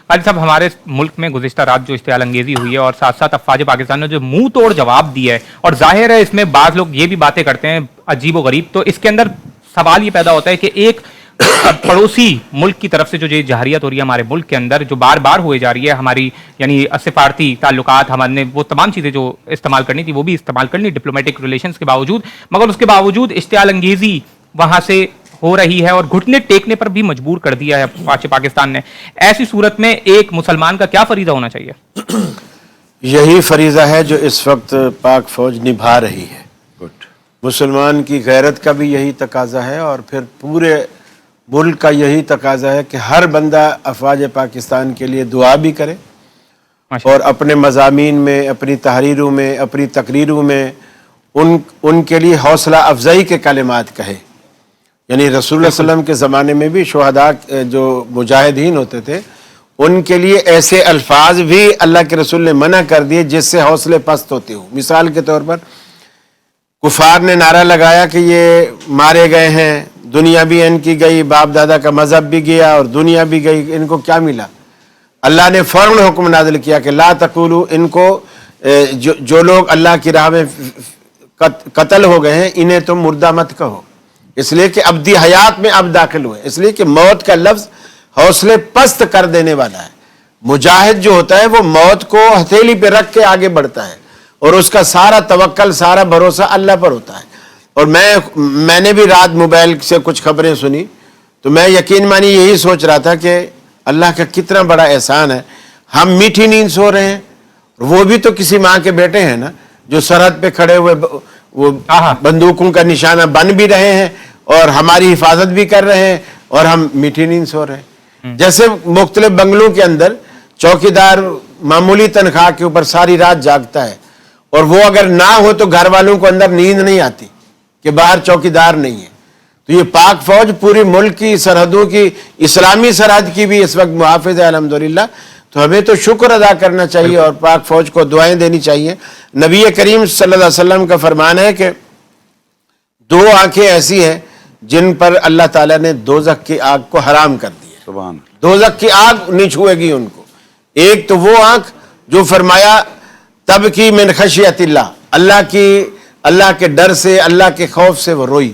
आज साहब हमारे मुल्क में गुज़िश्ता रात जो इश्तियाल अंगेजी हुई है और साथ साथ अफवाज पाकिस्तान ने जो मुंह तोड़ जवाब दिया है, और जाहिर है इसमें बाज लोग ये भी बातें करते हैं अजीब व गरीब, तो इसके अंदर सवाल ये पैदा होता है कि एक पड़ोसी मुल्क की तरफ से जो ये जहरियत हो रही है हमारे मुल्क के अंदर, जो बार बार हुए जा रही है, हमारी यानी सिफारती ताल्लुकात हमने वो तमाम चीज़ें जो इस्तेमाल करनी थी वो भी इस्तेमाल करनी डिप्लोमेटिक रिलेशंस के बावजूद, मगर उसके बावजूद इश्तियाल अंगेजी वहाँ से हो रही है और घुटने टेकने पर भी मजबूर कर दिया है पाकिस्तान ने। ऐसी सूरत में एक मुसलमान का क्या फरीजा होना चाहिए? यही फरीजा है जो इस वक्त पाक फौज निभा रही है। मुसलमान की गैरत का भी यही तकाजा है और फिर पूरे मुल्क का यही तकाजा है कि हर बंदा अफवाज पाकिस्तान के लिए दुआ भी करे और अपने मज़ामीन में, अपनी तहरीरों में, अपनी तकरीरों में उनके लिए हौसला अफजाई के कलिमात कहे। यानी रसूलुल्लाह सल्लल्लाहु अलैहि वसल्लम के ज़माने में भी शुहदा जो मुजाहिदीन होते थे उनके लिए ऐसे अल्फाज भी अल्लाह के रसूल ने मना कर दिए जिससे हौसले पस्त होते हो। मिसाल के तौर पर कुफार ने नारा लगाया कि ये मारे गए हैं, दुनिया भी इनकी गई, बाप दादा का मजहब भी गया और दुनिया भी गई, इनको क्या मिला? अल्लाह ने फौरन हुक्म नाज़िल किया कि ला तक़ूलू, इनको जो लोग अल्लाह की राह में कत्ल हो गए हैं इन्हें तुम मुर्दा मत कहो, इसलिए कि अब्दी हयात में अब दाखिल हुए, इसलिए कि मौत का लफ्ज़ हौसले पस्त कर देने वाला है। मुजाहिद जो होता है वो मौत को हथेली पे रख के आगे बढ़ता है और उसका सारा तवक्कल, सारा भरोसा अल्लाह पर होता है। और मैंने भी रात मोबाइल से कुछ खबरें सुनी तो मैं यकीन मानी यही सोच रहा था कि अल्लाह का कितना बड़ा एहसान है, हम मीठी नींद सो रहे हैं, वो भी तो किसी माँ के बेटे हैं ना, जो सरहद पे खड़े हुए वो बंदूकों का निशाना बन भी रहे हैं और हमारी हिफाजत भी कर रहे हैं और हम मीठी नींद सो रहे हैं। जैसे मुख्तलिफ बंगलों के अंदर चौकीदार मामूली तनख्वाह के ऊपर सारी रात जागता है और वो अगर ना हो तो घर वालों को अंदर नींद नहीं आती कि बाहर चौकीदार नहीं है। तो ये पाक फौज पूरी मुल्क की सरहदों की, इस्लामी सरहद की भी इस वक्त मुहाफिज है अल्हम्दुलिल्लाह। तो हमें तो शुक्र अदा करना चाहिए और पाक फौज को दुआएं देनी चाहिए। नबी करीम सल्लल्लाहु अलैहि वसल्लम का फरमान है कि दो आंखें ऐसी हैं जिन पर अल्लाह ताला ने दोज़ख की आग को हराम कर दिया। सुभान, दोज़ख की आग नहीं छुएगी उनको। एक तो वो आंख जो फरमाया तब की मिन खशियतिल्लाह, अल्लाह के डर से, अल्लाह के खौफ से वो रोई,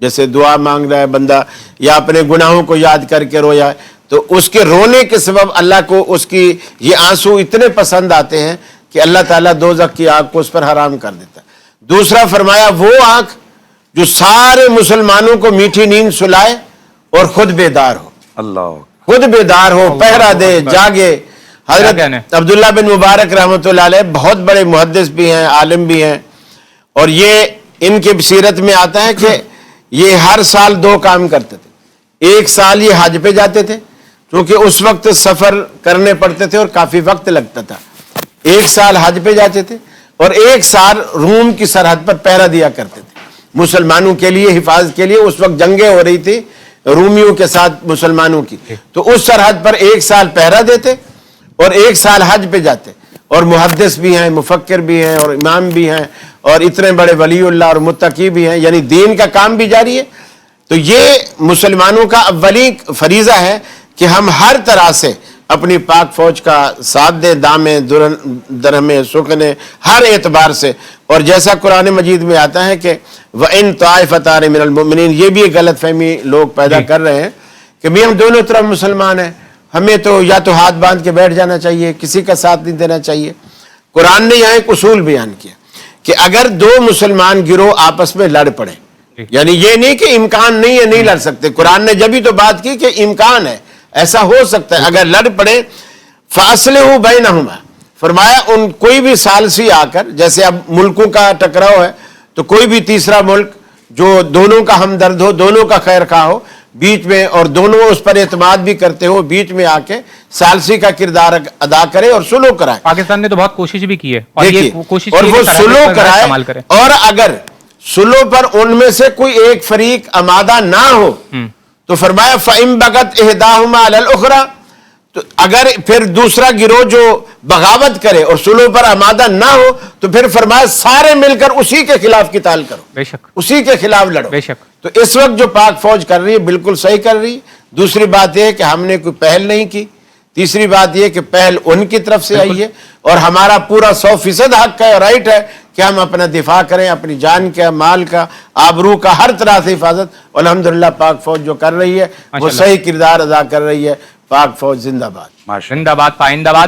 जैसे दुआ मांग रहा है बंदा या अपने गुनाहों को याद करके रोया है, तो उसके रोने के सबब अल्लाह को उसकी ये आंसू इतने पसंद आते हैं कि अल्लाह ताला दोज़ख की आग को उस पर हराम कर देता है। दूसरा फरमाया वो आंख जो सारे मुसलमानों को मीठी नींद सुलाए और खुद बेदार हो, अल्लाह खुद बेदार हो, पहरा दे, जागे। हजरत अब्दुल्ला बिन मुबारक रहमतुल्लाह अलैह बहुत बड़े मुहद्दिस भी हैं, आलिम भी हैं, और ये इनके सीरत में आता है कि ये हर साल दो काम करते थे। एक साल ये हज पे जाते थे क्योंकि उस वक्त सफर करने पड़ते थे और काफी वक्त लगता था। एक साल हज पे जाते थे और एक साल रूम की सरहद पर पहरा दिया करते थे मुसलमानों के लिए, हिफाजत के लिए। उस वक्त जंगें हो रही थी रूमियों के साथ मुसलमानों की, तो उस सरहद पर एक साल पहरा देते और एक साल हज पे जाते। और मुहद्दिस भी हैं, मुफक्किर भी हैं और इमाम भी हैं और इतने बड़े वलीउल्लाह और मुत्तकी भी हैं, यानी दीन का काम भी जारी है। तो ये मुसलमानों का अव्वली फरीज़ा है कि हम हर तरह से अपनी पाक फौज का साथ दें, दामे दरहमे सुखने, हर एतबार से। और जैसा कुरान मजीद में आता है कि व इन ताइफतान मिनल मुमिनीन, ये भी एक गलत फहमी लोग पैदा कर रहे हैं कि भाई हम दोनों तरफ मुसलमान हैं, हमें तो या तो हाथ बांध के बैठ जाना चाहिए, किसी का साथ नहीं देना चाहिए। कुरान ने यहाँ एक उसूल बयान किया कि अगर दो मुसलमान गिरोह आपस में लड़ पड़े, यानी ये नहीं कि इम्कान नहीं है, नहीं लड़ सकते, कुरान ने जब भी तो बात की कि इम्कान है, ऐसा हो सकता है, अगर लड़ पड़े फासलिहू बैनहुमा, फरमाया उन कोई भी सालसी आकर, जैसे अब मुल्कों का टकराव है तो कोई भी तीसरा मुल्क जो दोनों का हमदर्द हो, दोनों का खैर खा हो बीच में, और दोनों उस पर एतमाद भी करते हो, बीच में आके सालसी का किरदार अदा करे और सुलह कराए। पाकिस्तान ने तो बहुत कोशिश भी की है और ये कोशिश और वो सुलह कराए, और अगर सुलह पर उनमें से कोई एक फरीक आमादा ना हो तो फरमाया फ़इम बगत इहदाहुमा अलल उखरा, तो अगर फिर दूसरा गिरोह जो बगावत करे और सुलह पर आमादा ना हो तो फिर फरमाया सारे मिलकर उसी के खिलाफ किताल करो, बेशक उसी के खिलाफ लड़ो, बेशक। तो इस वक्त जो पाक फौज कर रही है बिल्कुल सही कर रही है। दूसरी बात यह है कि हमने कोई पहल नहीं की तीसरी बात ये कि पहल उनकी तरफ से आई है और हमारा पूरा 100% हक है और राइट है कि हम अपना दिफा करें, अपनी जान का, माल का, आबरू का, हर तरह से हिफाजत। और अल्हम्दुलिल्लाह पाक फौज जो कर रही है वो सही किरदार अदा कर रही है। पाक फौज जिंदाबाद। जिंदाबाद पाइंदाबाद।